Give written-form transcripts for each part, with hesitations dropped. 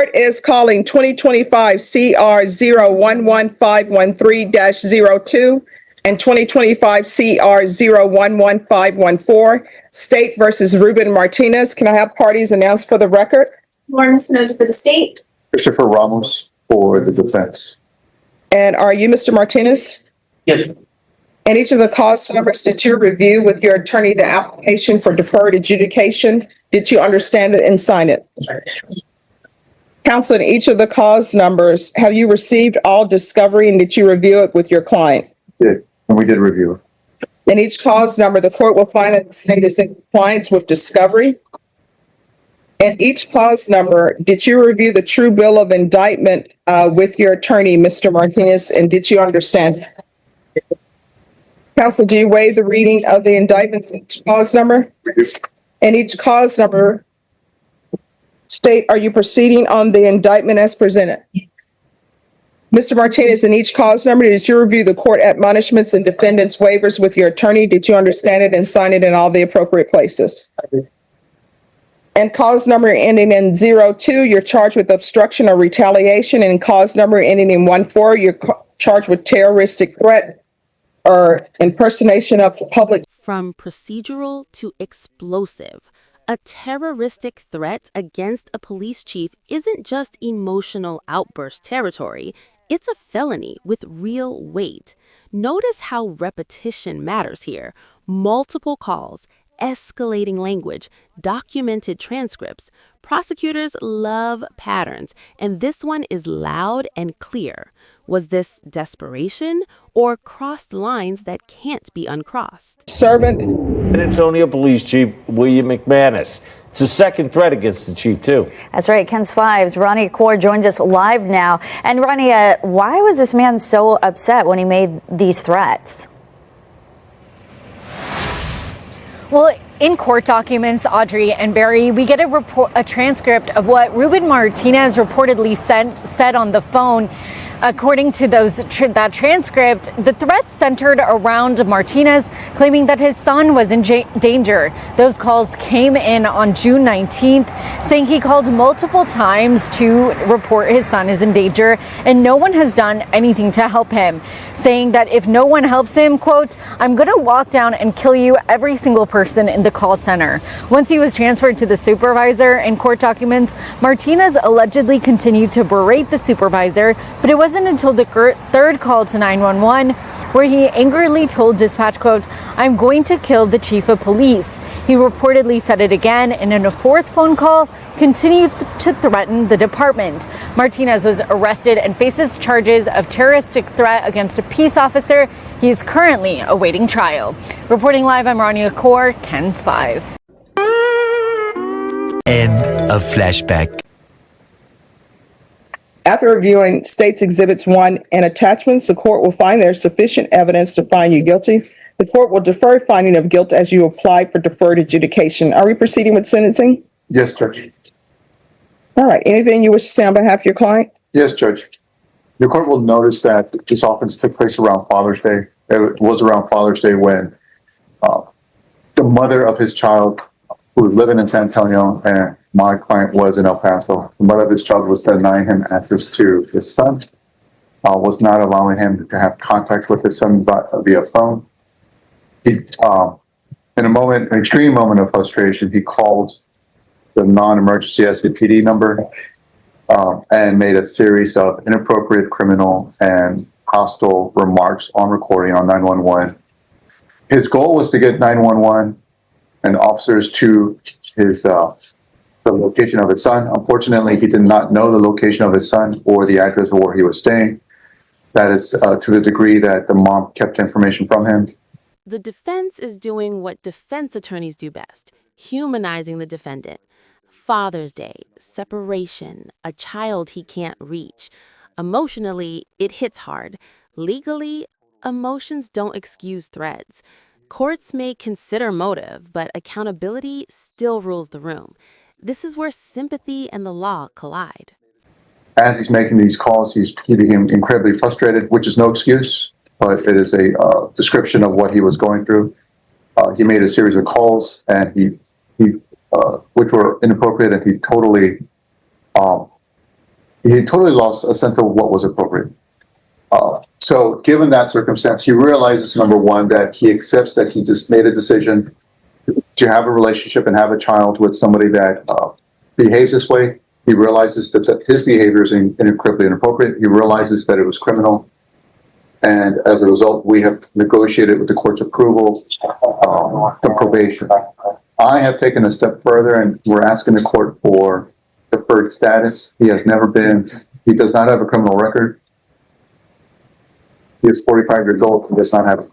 court is calling 2025 CR 011513-02 and 2025 CR 011514, State versus Ruben Martinez. Can I have parties announced for the record? Lauren Espinoza for the state. Christopher Ramos for the defense. And are you Mr. Martinez? Yes. And each of the cause numbers, did you review with your attorney the application for deferred adjudication? Did you understand it and sign it? Counsel, in each of the cause numbers, have you received all discovery and did you review it with your client? Did, and we did review it. In each cause number, the court will find that the state is in compliance with discovery. And each cause number, did you review the true bill of indictment with your attorney, Mr. Martinez, and did you understand? Counsel, do you waive the reading of the indictments in each cause number? And each cause number, state, are you proceeding on the indictment as presented? Mr. Martinez, in each cause number, did you review the court admonishments and defendant's waivers with your attorney? Did you understand it and sign it in all the appropriate places? And cause number ending in 02, you're charged with obstruction or retaliation. And cause number ending in 14, you're charged with terroristic threat or impersonation of the public. From procedural to explosive, a terroristic threat against a police chief isn't just emotional outburst territory. It's a felony with real weight. Notice how repetition matters here. Multiple calls, escalating language, documented transcripts. Prosecutors love patterns, and this one is loud and clear. Was this desperation or crossed lines that can't be uncrossed? Servant. San Antonio Police Chief William McManus. It's a second threat against the chief, too. That's right. Ken Swives, Ronnie Kaur joins us live now. And Ronnie, why was this man so upset when he made these threats? Well, in court documents, Audrey and Barry, we get a transcript of what Ruben Martinez reportedly said on the phone. According to that transcript, the threats centered around Martinez claiming that his son was in danger. Those calls came in on June 19th, saying he called multiple times to report his son is in danger, and no one has done anything to help him, saying that if no one helps him, quote, I'm going to walk down and kill you, every single person in the call center. Once he was transferred to the supervisor in court documents, Martinez allegedly continued to berate the supervisor, but it wasn't until the third call to 911 where he angrily told dispatch, quote, I'm going to kill the chief of police. He reportedly said it again, and in a fourth phone call, continued to threaten the department. Martinez was arrested and faces charges of terroristic threat against a peace officer. He is currently awaiting trial. Reporting live, I'm Ronnie Kaur, KENS 5. End of flashback. After reviewing State's Exhibits 1 and attachments, the court will find there's sufficient evidence to find you guilty. The court will defer finding of guilt as you apply for deferred adjudication. Are we proceeding with sentencing? Yes, Judge. All right. Anything you wish to say on behalf of your client? Yes, Judge. The court will notice that this offense took place around Father's Day. It was around Father's Day when the mother of his child, who was living in San Antonio, and my client was in El Paso, the mother of his child was denying him access to his son, was not allowing him to have contact with his son via phone. He, in an extreme moment of frustration, he called the non-emergency SCPD number and made a series of inappropriate, criminal, and hostile remarks on recording on 911. His goal was to get 911 and officers to his the location of his son. Unfortunately, he did not know the location of his son or the address of where he was staying. That is to the degree that the mom kept information from him. The defense is doing what defense attorneys do best, humanizing the defendant. Father's Day, separation, a child he can't reach. Emotionally, it hits hard. Legally, emotions don't excuse threats. Courts may consider motive, but accountability still rules the room. This is where sympathy and the law collide. As he's making these calls, he became incredibly frustrated, which is no excuse, but it is a description of what he was going through. He made a series of calls, and he which were inappropriate, and he totally he totally lost a sense of what was appropriate. So given that circumstance, he realizes, number one, that he accepts that he just made a decision to have a relationship and have a child with somebody that behaves this way. He realizes that his behavior is incredibly inappropriate. He realizes that it was criminal. And as a result, we have negotiated with the court's approval the probation. I have taken a step further, and we're asking the court for deferred status. He does not have a criminal record. He is 45 years old. He does not have,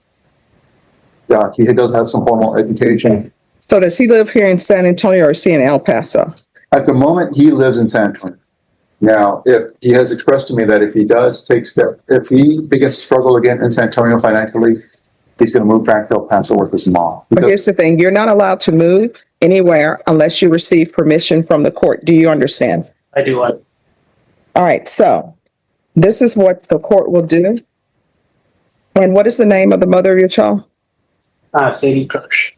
he does have some formal education. So does he live here in San Antonio or is he in El Paso? At the moment, he lives in San Antonio. Now, if he has expressed to me that if he does if he begins to struggle again in San Antonio financially, he's going to move back to El Paso with his mom. But here's the thing, you're not allowed to move anywhere unless you receive permission from the court. Do you understand? I do. All right, so this is what the court will do. And what is the name of the mother of your child? Sadie Kirsch.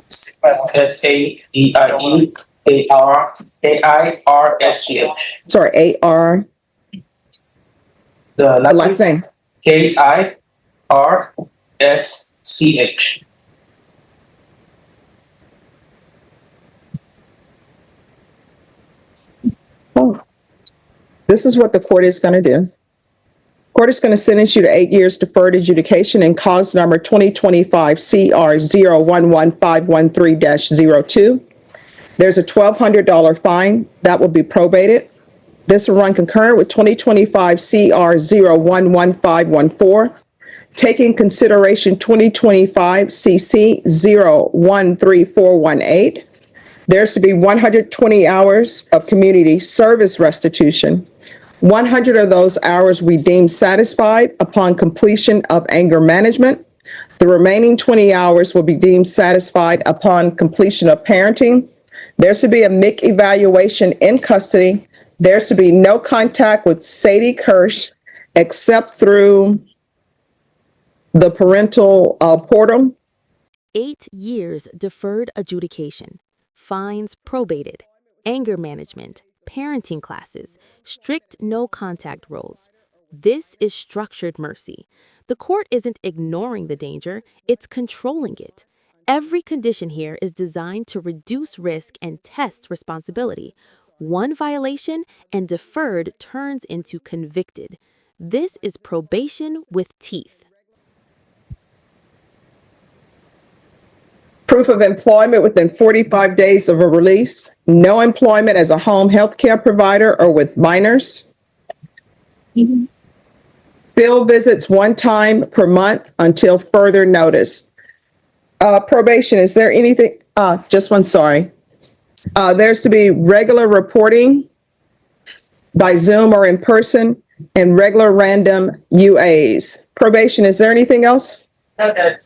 SADIEAIRSCH. Sorry, A-R, The last name. KIRSCH. Oh. This is what the court is going to do. Court is going to sentence you to 8 years deferred adjudication in cause number 2025 CR 011513-02. There's a $1,200 fine that will be probated. This will run concurrent with 2025 CR 011514. Taking consideration 2025 CC 013418. There's to be 120 hours of community service restitution. 100 of those hours we deem satisfied upon completion of anger management. The remaining 20 hours will be deemed satisfied upon completion of parenting. There's to be a MIC evaluation in custody. There's to be no contact with Sadie Kirsch except through the parental portal. 8 years deferred adjudication, fines probated, anger management, parenting classes, strict no contact rules. This is structured mercy. The court isn't ignoring the danger, it's controlling it. Every condition here is designed to reduce risk and test responsibility. One violation and deferred turns into convicted. This is probation with teeth. Proof of employment within 45 days of a release. No employment as a home health care provider or with minors. Field visits 1 time per month until further notice. Probation, is there anything? Just one, sorry. There's to be regular reporting by Zoom or in person and regular random UAs. Probation, is there anything else? Okay.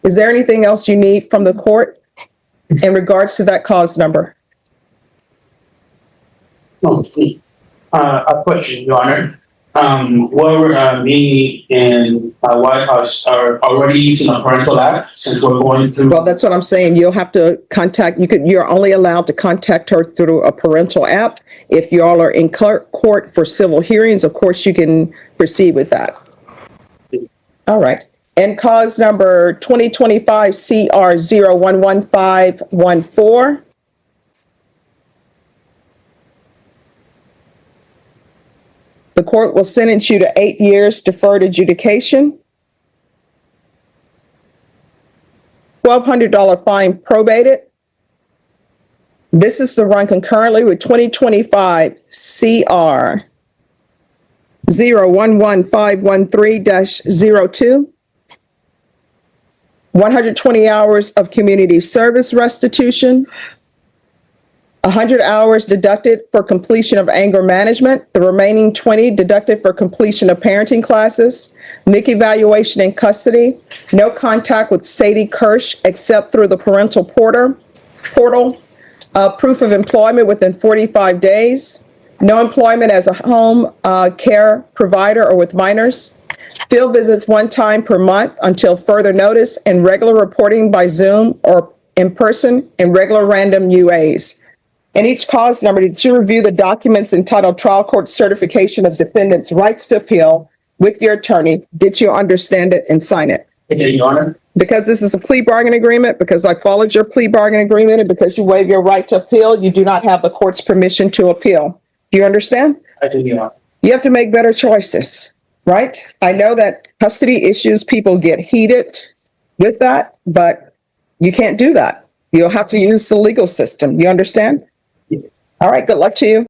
Is there anything else you need from the court in regards to that cause number? No, a question, Your Honor. Me and my wife are already using a parental app since we're going through. Well, that's what I'm saying. You'll have to contact, you're only allowed to contact her through a parental app. If you all are in court for civil hearings, of course, you can proceed with that. All right. And cause number 2025 CR 011514. The court will sentence you to 8 years deferred adjudication. $1,200 fine probated. This is to run concurrently with 2025 CR 011513-02. 120 hours of community service restitution. 100 hours deducted for completion of anger management. The remaining 20 deducted for completion of parenting classes. MIC evaluation in custody. No contact with Sadie Kirsch except through the parental portal. Proof of employment within 45 days. No employment as a home care provider or with minors. Field visits 1 time per month until further notice, and regular reporting by Zoom or in person and regular random UAs. And each cause number, did you review the documents entitled Trial Court Certification of Defendant's Rights to Appeal with your attorney? Did you understand it and sign it? I did, Your Honor. Because this is a plea bargain agreement, because I followed your plea bargain agreement, and because you waive your right to appeal, you do not have the court's permission to appeal. Do you understand? I do, Your Honor. You have to make better choices, right? I know that custody issues, people get heated with that, but you can't do that. You'll have to use the legal system. You understand? All right, good luck to you.